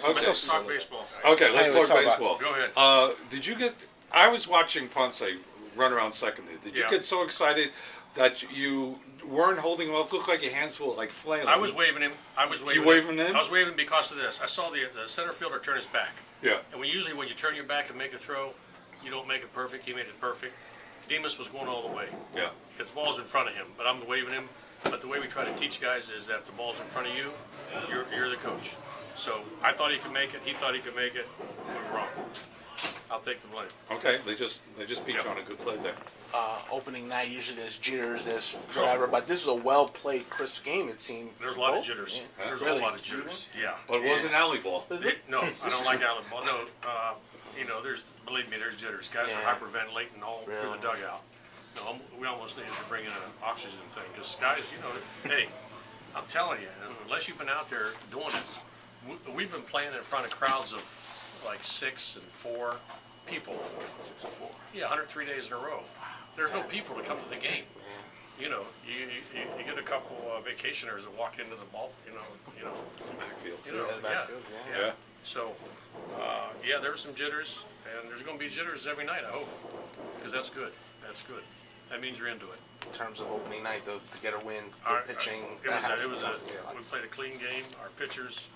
Okay. Let's talk baseball. Okay, let's talk baseball. Go ahead. Did you get? I was watching Ponce run around second. Did you get so excited that you weren't holding him up? Looked like your hands were like flailing. I was waving him. You waving him? I was waving because of this. I saw the center fielder turn his back. Yeah. And usually when you turn your back and make a throw, you don't make it perfect. He made it perfect. Demas was going all the way. Yeah. Because the ball's in front of him, but I'm waving him. But the way we try to teach guys is that if the ball's in front of you, you're the coach. So I thought he could make it. He thought he could make it. We were wrong. I'll take the blame. Okay, they just beat you on a good play there. Opening night, usually there's jitters, there's whatever, but this is a well-played, crisp game, it seemed. There's a lot of jitters. Yeah. There's Really? a lot of jitters. Yeah. But it wasn't alley ball. No, I don't like alley ball. No, believe me, there's jitters. Guys are hyperventilating all through the dugout. No, we almost needed to bring in an oxygen thing because guys, hey, I'm telling you, unless you've been out there doing it, we've been playing in front of crowds of like 6 and 4 people. 6 and 4. Yeah, 103 days in a row. There's no people to come to the game. You get a couple vacationers that walk into the ball. Backfields. Yeah. So, there were some jitters, and there's going to be jitters every night. I hope, because that's good. That's good. That means you're into it. In terms of opening night, to get a win, good pitching. We played a clean game. Our pitchers,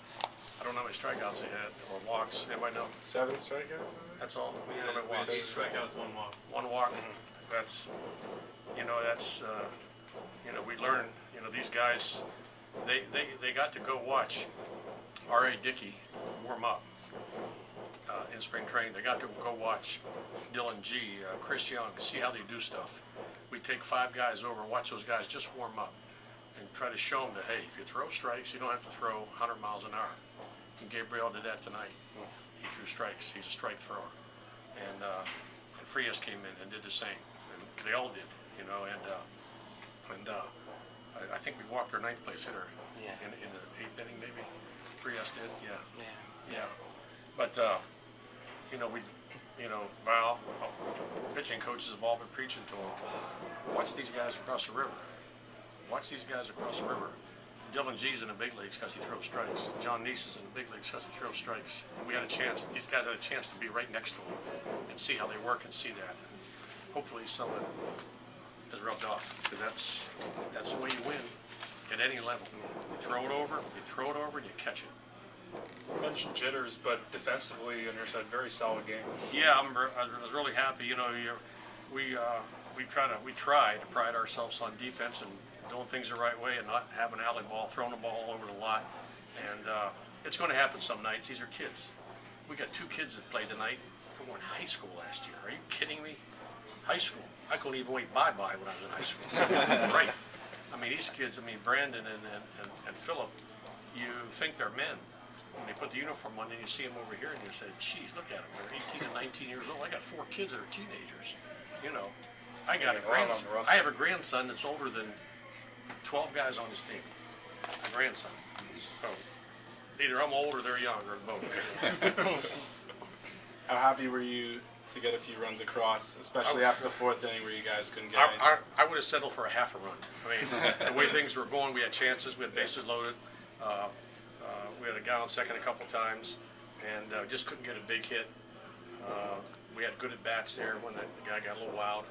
I don't know how many strikeouts they had or walks. Anybody know? 7 strikeouts. That's all. We had 8 strikeouts, 1 walk. 1 walk. That's we learn. These guys, they got to go watch R.A. Dickey warm up in spring training. They got to go watch Dylan G, Chris Young, see how they do stuff. We take 5 guys over and watch those guys just warm up and try to show them that, hey, if you throw strikes, you don't have to throw 100 miles an hour. And Gabriel did that tonight. He threw strikes. He's a strike thrower. And Frias came in and did the same. And they all did, I think we walked their 9th place hitter in the 8th inning, maybe. Frias did, yeah. But Val, pitching coaches have all been preaching to him. Watch these guys across the river. Watch these guys across the river. Dylan G's in the big leagues because he throws strikes. John Neese is in the big leagues because he throws strikes. And we had a chance. These guys had a chance to be right next to him and see how they work and see that. Hopefully, some of it has rubbed off because that's the way you win at any level. You throw it over, and you catch it. You mentioned jitters, but defensively, on your side, very solid game. Yeah, I was really happy. We try to pride ourselves on defense and doing things the right way and not having alley ball, throwing the ball all over the lot. And it's going to happen some nights. These are kids. We got 2 kids that played tonight who were in high school last year. Are you kidding me? High school. I couldn't even wait bye-bye when I was in high school. Right. I mean, these kids, Brandon and Philip, you think they're men. When they put the uniform on, then you see them over here and you say, geez, look at them. They're 18 and 19 years old. I got 4 kids that are teenagers. I got a grandson. I have a grandson that's older than 12 guys on this team. A grandson. So either I'm old or they're young or both. How happy were you to get a few runs across, especially after the 4th inning where you guys couldn't get any? I would have settled for a half a run. I mean, the way things were going, we had chances. We had bases loaded. We had a guy on second a couple times, and just couldn't get a big hit. We had good at bats there when the guy got a little wild,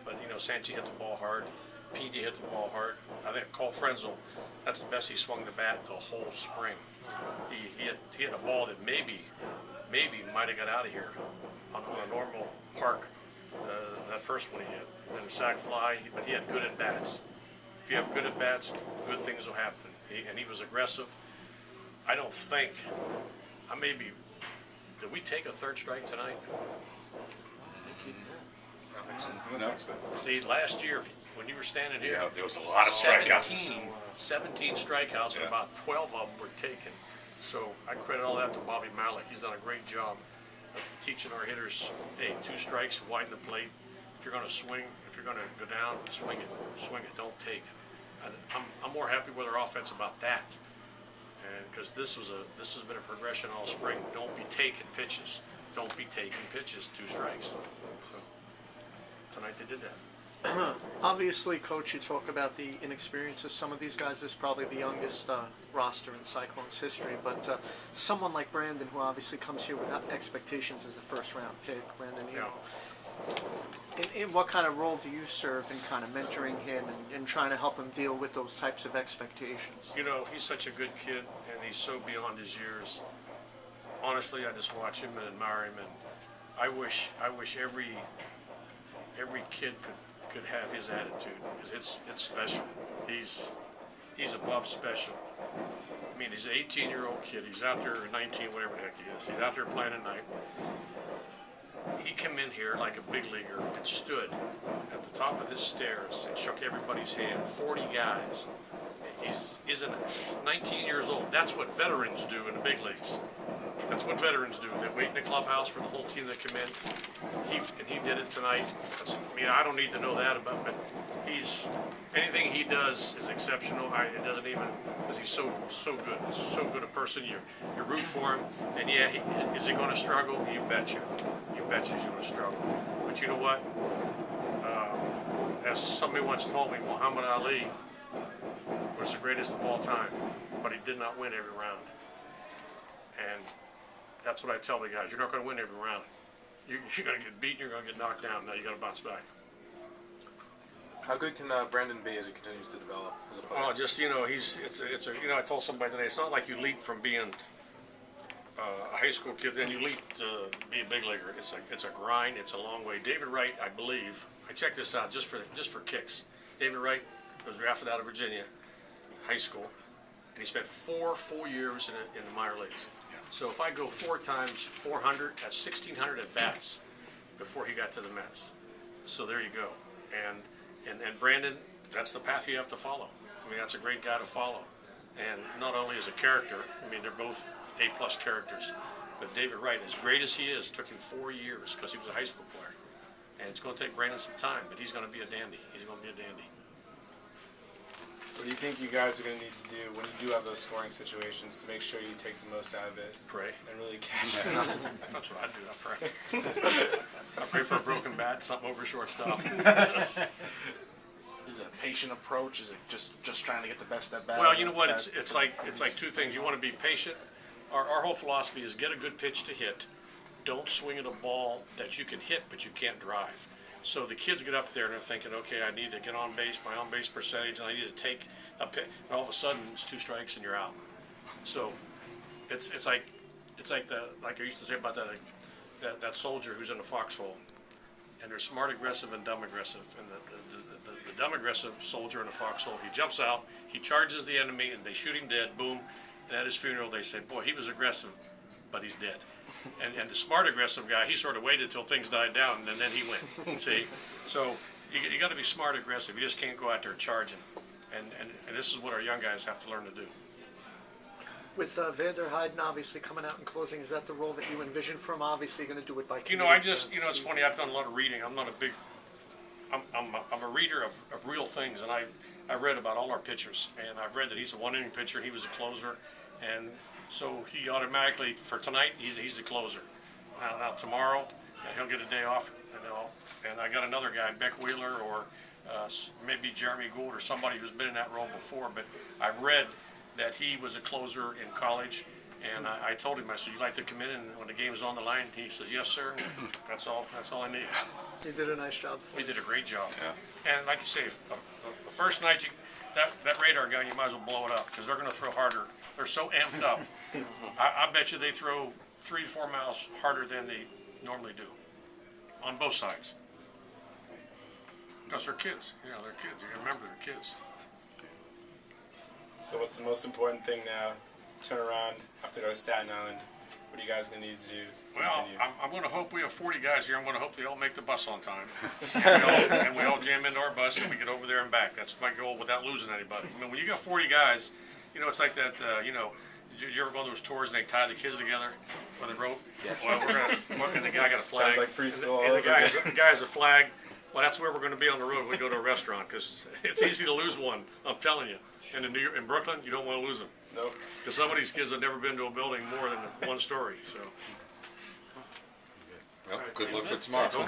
but Sanchi hit the ball hard. P.D. hit the ball hard. I think Cole Frenzel, that's the best he swung the bat the whole spring. He hit a ball that maybe might have got out of here on a normal park. That first one he hit, and a sac fly, but he had good at bats. If you have good at bats, good things will happen. And he was aggressive. I don't think, did we take a 3rd strike tonight? No. See, last year, when you were standing here, there was a lot of strikeouts. 17 strikeouts, and about 12 of them were taken. So I credit all that to Bobby Malik. He's done a great job of teaching our hitters, hey, 2 strikes, widen the plate. If you're going to swing, if you're going to go down, swing it, don't take it. I'm more happy with our offense about that, and because this has been a progression all spring. Don't be taking pitches. Don't be taking pitches. 2 strikes. So tonight they did that. Obviously, Coach, you talk about the inexperience of some of these guys. This is probably the youngest roster in Cyclones history, but someone like Brandon, who obviously comes here without expectations as a first-round pick, Brandon, you know, in what kind of role do you serve in kind of mentoring him and trying to help him deal with those types of expectations? You know, he's such a good kid, and he's so beyond his years. Honestly, I just watch him and admire him, and I wish every kid could have his attitude, because it's special. He's above special. I mean, he's an 18-year-old kid. He's out there, or 19, whatever the heck he is. He's out there playing at night. He came in here like a big leaguer and stood at the top of the stairs and shook everybody's hand. 40 guys. He's 19 years old. That's what veterans do in the big leagues. That's what veterans do. They wait in the clubhouse for the whole team to come in. He did it tonight. I mean, I don't need to know that about him, but anything he does is exceptional. It doesn't even, because he's so good, so good a person. You root for him, and yeah, is he going to struggle? You betcha. You betcha he's going to struggle. But you know what? As somebody once told me, Muhammad Ali was the greatest of all time, but he did not win every round. And that's what I tell the guys. You're not going to win every round. You're going to get beaten. You're going to get knocked down. Now you got to bounce back. How good can Brandon be as he continues to develop as a player? Well, just, you know, I told somebody today, it's not like you leap from being a high school kid, then you leap to be a big leaguer. It's a grind. It's a long way. David Wright, I believe, I checked this out just for kicks. David Wright was drafted out of Virginia high school, and he spent 4 full years in the minor leagues. So if I go 4 times 400, that's 1,600 at bats before he got to the Mets. So there you go. And Brandon, that's the path you have to follow. I mean, that's a great guy to follow. And not only as a character, I mean, they're both A+ characters. But David Wright, as great as he is, took him 4 years because he was a high school player. And it's going to take Brandon some time, but he's going to be a dandy. He's going to be a dandy. What do you think you guys are going to need to do when you do have those scoring situations to make sure you take the most out of it? Pray. And really cash it. That's what I do. I pray. I pray for a broken bat, something over shortstop. Is it a patient approach? Is it just trying to get the best at bat? Well, you know what? It's like 2 things. You want to be patient. Our whole philosophy is get a good pitch to hit. Don't swing at a ball that you can hit but you can't drive. So the kids get up there and they're thinking, okay, I need to get on base, my on base percentage, and I need to take a pitch. And all of a sudden, it's 2 strikes and you're out. So it's like I used to say about that soldier who's in the foxhole. And there's smart aggressive and dumb aggressive. And the dumb aggressive soldier in the foxhole, he jumps out, he charges the enemy, and they shoot him dead. Boom. And at his funeral, they say, boy, he was aggressive, but he's dead. And the smart aggressive guy, he sort of waited till things died down, and then he went. See? So you got to be smart aggressive. You just can't go out there charging. And this is what our young guys have to learn to do. With Vander Heiden obviously coming out and closing, is that the role that you envision for him? Obviously, you're going to do it by committee. It's funny. I've done a lot of reading. I'm not a big. I'm a reader of real things, and I read about all our pitchers, and I've read that he's a 1-inning pitcher. He was a closer, and so he automatically for tonight he's the closer. Now tomorrow he'll get a day off, and I got another guy, Beck Wheeler, or maybe Jeremy Gould, or somebody who's been in that role before. But I've read that he was a closer in college, and I told him, I said, you like to come in and when the game's on the line? He says, yes, sir. That's all I need. You did a nice job. We did a great job. Yeah. And like you say, the first night, that radar gun, you might as well blow it up because they're going to throw harder. They're so amped up. I bet you they throw 3 to 4 miles harder than they normally do on both sides. Because they're kids. You know, they're kids. You got to remember they're kids. So what's the most important thing now? Turn around, have to go to Staten Island. What are you guys going to need to do to continue? Well, I'm going to hope we have 40 guys here. I'm going to hope they all make the bus on time. and we all jam into our bus and we get over there and back. That's my goal without losing anybody. I mean, when you got 40 guys, you know, it's like that, did you ever go on those tours and they tie the kids together with a rope? Yeah. Well, and the guy got a flag. Sounds like preschool. And the guy has a flag. Well, that's where we're going to be on the road when we go to a restaurant because it's easy to lose one, I'm telling you. And in Brooklyn, you don't want to lose them. Nope. Because some of these kids have never been to a building more than 1 story. So. Well, good luck for tomorrow.